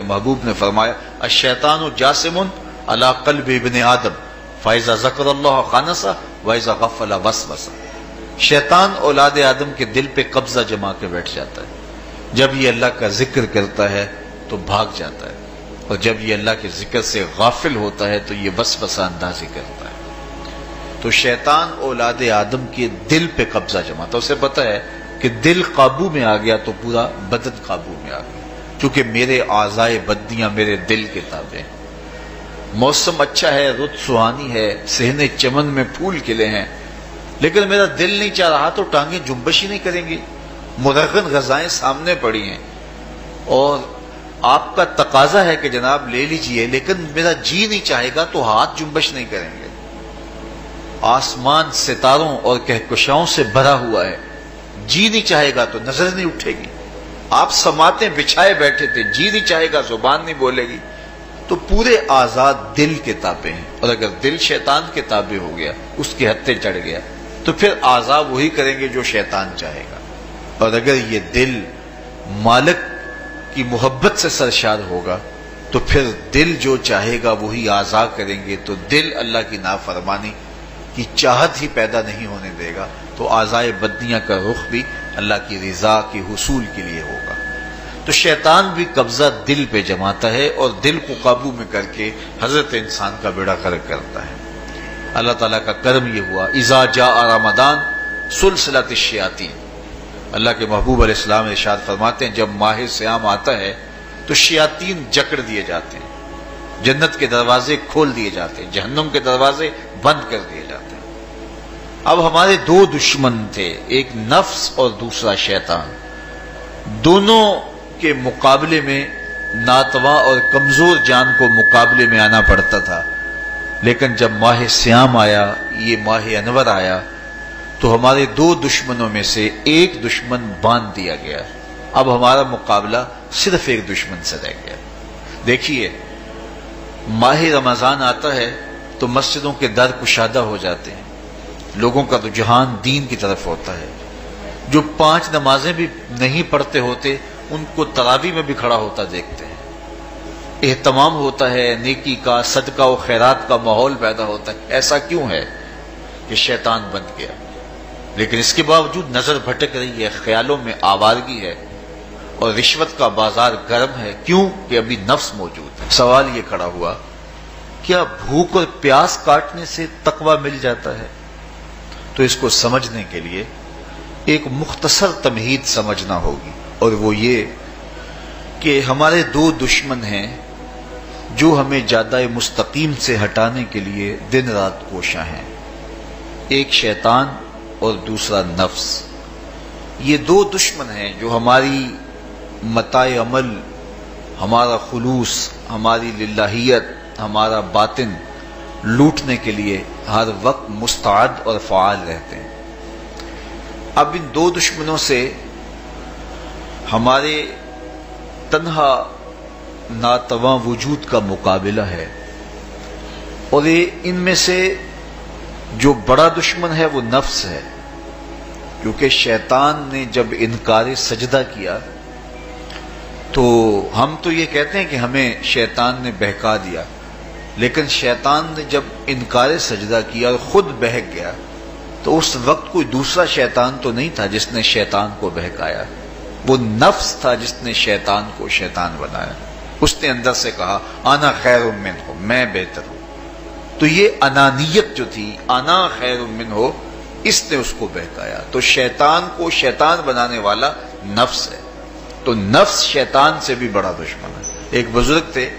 محبوب نے فرمایا الشیطان جاسم علی قلب ابن آدم فاذا ذکر اللہ خانس واذا غفل وسوس۔ شیطان اولاد آدم کے دل پہ قبضہ جما کے بیٹھ جاتا ہے، جب یہ اللہ کا ذکر کرتا ہے تو بھاگ جاتا ہے، اور جب یہ اللہ کے ذکر سے غافل ہوتا ہے تو یہ وسوسہ اندازی کرتا ہے۔ تو شیطان اولاد آدم کے دل پہ قبضہ جماتا ہے، اسے پتہ ہے کہ دل قابو میں آ گیا تو پورا بدن قابو میں آ گیا، چونکہ میرے اعضائے بدنیاں میرے دل کے تابع ہیں۔ موسم اچھا ہے، رت سہانی ہے، صحن چمن میں پھول کھلے ہیں، لیکن میرا دل نہیں چاہ رہا تو ٹانگیں جنبش ہی نہیں کریں گی، مرغن غذائیں سامنے پڑی ہیں اور آپ کا تقاضا ہے کہ جناب لے لیجئے، لیکن میرا جی نہیں چاہے گا تو ہاتھ جنبش نہیں کریں گے۔ آسمان ستاروں اور کہکشاؤں سے بھرا ہوا ہے، جی نہیں چاہے گا تو نظر نہیں اٹھے گی۔ آپ سماعتیں بچھائے بیٹھے تھے، جی نہیں چاہے گا زبان نہیں بولے گی۔ تو پورے آزاد دل کے تابع ہیں، اور اگر دل شیطان کے تابع ہو گیا، اس کے ہتھے چڑھ گیا، تو پھر اعضاء وہی کریں گے جو شیطان چاہے گا۔ اور اگر یہ دل مالک کی محبت سے سرشار ہوگا تو پھر دل جو چاہے گا وہی اعضاء کریں گے، تو دل اللہ کی نافرمانی کی چاہت ہی پیدا نہیں ہونے دے گا، تو اعضائے بدنیاں کا رخ بھی اللہ کی رضا کے حصول کے لیے ہوگا۔ تو شیطان بھی قبضہ دل پہ جماتا ہے اور دل کو قابو میں کر کے حضرت انسان کا بیڑا غرق کرتا ہے۔ اللہ تعالیٰ کا کرم یہ ہوا اذا جاء رمضان سلسلۃ الشیاطین، اللہ کے محبوب علیہ السلام ارشاد فرماتے ہیں جب ماہ سیام آتا ہے تو شیاطین جکڑ دیے جاتے ہیں، جنت کے دروازے کھول دیے جاتے ہیں، جہنم کے دروازے بند کر دیے جاتے ہیں۔ اب ہمارے دو دشمن تھے، ایک نفس اور دوسرا شیطان، دونوں کے مقابلے میں ناتواں اور کمزور جان کو مقابلے میں آنا پڑتا تھا، لیکن جب ماہ سیام آیا، یہ ماہ انور آیا، تو ہمارے دو دشمنوں میں سے ایک دشمن باندھ دیا گیا۔ اب ہمارا مقابلہ صرف ایک دشمن سے رہ گیا۔ دیکھیے ماہ رمضان آتا ہے تو مسجدوں کے در کشادہ ہو جاتے ہیں، لوگوں کا رجحان دین کی طرف ہوتا ہے، جو 5 نمازیں بھی نہیں پڑھتے ہوتے ان کو تراویح میں بھی کھڑا ہوتا دیکھتے ہیں، اہتمام ہوتا ہے، نیکی کا صدقہ و خیرات کا ماحول پیدا ہوتا ہے۔ ایسا کیوں ہے کہ شیطان بن گیا، لیکن اس کے باوجود نظر بھٹک رہی ہے، خیالوں میں آوارگی ہے اور رشوت کا بازار گرم ہے، کیوں کہ ابھی نفس موجود ہے۔ سوال یہ کھڑا ہوا کیا بھوک اور پیاس کاٹنے سے تقوی مل جاتا ہے؟ تو اس کو سمجھنے کے لیے ایک مختصر تمہید سمجھنا ہوگی، اور وہ یہ کہ ہمارے دو دشمن ہیں جو ہمیں جادہ مستقیم سے ہٹانے کے لیے دن رات کوشاں ہیں، ایک شیطان اور دوسرا نفس۔ یہ دو دشمن ہیں جو ہماری متاع عمل، ہمارا خلوص، ہماری للہیت، ہمارا باطن لوٹنے کے لیے ہر وقت مستعد اور فعال رہتے ہیں۔ اب ان دو دشمنوں سے ہمارے تنہا ناتواں وجود کا مقابلہ ہے، اور ان میں سے جو بڑا دشمن ہے وہ نفس ہے، کیونکہ شیطان نے جب انکار سجدہ کیا تو ہم تو یہ کہتے ہیں کہ ہمیں شیطان نے بہکا دیا، لیکن شیطان نے جب انکار سجدہ کیا اور خود بہک گیا تو اس وقت کوئی دوسرا شیطان تو نہیں تھا جس نے شیطان کو بہکایا، وہ نفس تھا جس نے شیطان کو شیطان بنایا۔ اس نے اندر سے کہا انا خیر منہ، میں بہتر ہوں۔ تو یہ انانیت جو تھی، انا خیر منہ، اس نے اس کو بہکایا۔ تو شیطان کو شیطان بنانے والا نفس ہے، تو نفس شیطان سے بھی بڑا دشمن ہے۔ ایک بزرگ تھے،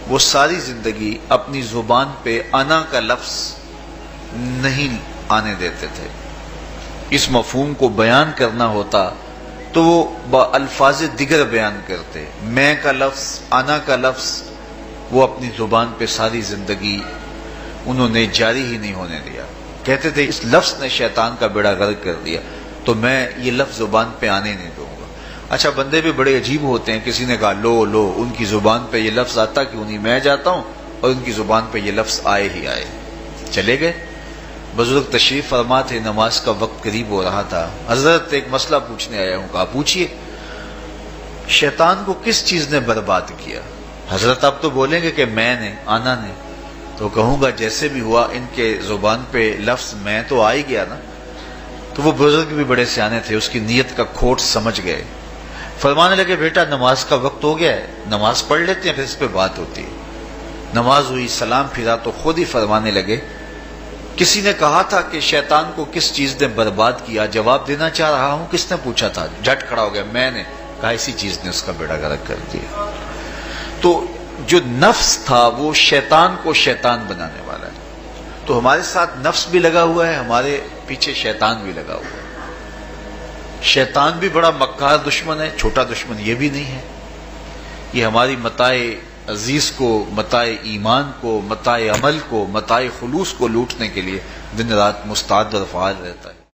وہ ساری زندگی اپنی زبان پہ انا کا لفظ نہیں آنے دیتے تھے، اس مفہوم کو بیان کرنا ہوتا تو وہ با الفاظ دیگر بیان کرتے، میں کا لفظ، انا کا لفظ وہ اپنی زبان پہ ساری زندگی انہوں نے جاری ہی نہیں ہونے دیا۔ کہتے تھے اس لفظ نے شیطان کا بیڑا غرق کر دیا، تو میں یہ لفظ زبان پہ آنے نہیں دوں گا۔ اچھا بندے بھی بڑے عجیب ہوتے ہیں، کسی نے کہا لو لو، ان کی زبان پہ یہ لفظ آتا کیوں نہیں، میں جاتا ہوں اور ان کی زبان پہ یہ لفظ آئے ہی آئے، چلے گئے۔ بزرگ تشریف فرما تھے، نماز کا وقت قریب ہو رہا تھا، حضرت ایک مسئلہ پوچھنے آیا ہوں، کہا پوچھئے۔ شیطان کو کس چیز نے برباد کیا؟ حضرت آپ تو بولیں گے کہ میں نے، آنا نے، تو کہوں گا جیسے بھی ہوا ان کے زبان پہ لفظ میں تو آ ہی گیا نا. تو وہ بزرگ بھی بڑے سیانے تھے، اس کی نیت کا کھوٹ سمجھ گئے. فرمانے لگے بیٹا نماز کا وقت ہو گیا ہے، نماز پڑھ لیتے ہیں پھر اس پہ بات ہوتی ہے. نماز ہوئی، سلام پھرا تو خود ہی فرمانے لگے کسی نے کہا تھا کہ شیطان کو کس چیز نے برباد کیا، جواب دینا چاہ رہا ہوں کس نے پوچھا تھا، جھٹ کھڑا ہو گیا میں نے کہا اسی چیز نے اس کا بیڑا غرق کر دیا. تو جو نفس تھا وہ شیطان کو شیطان بنانے والا ہے. تو ہمارے ساتھ نفس بھی لگا ہوا ہے، ہمارے پیچھے شیطان بھی لگا ہوا ہے. شیطان بھی بڑا مکار دشمن ہے، چھوٹا دشمن یہ بھی نہیں ہے. یہ ہماری متاع عزیز کو، متاع ایمان کو، متاع عمل کو، متاع خلوص کو لوٹنے کے لیے دن رات مستعد اور فعال رہتا ہے.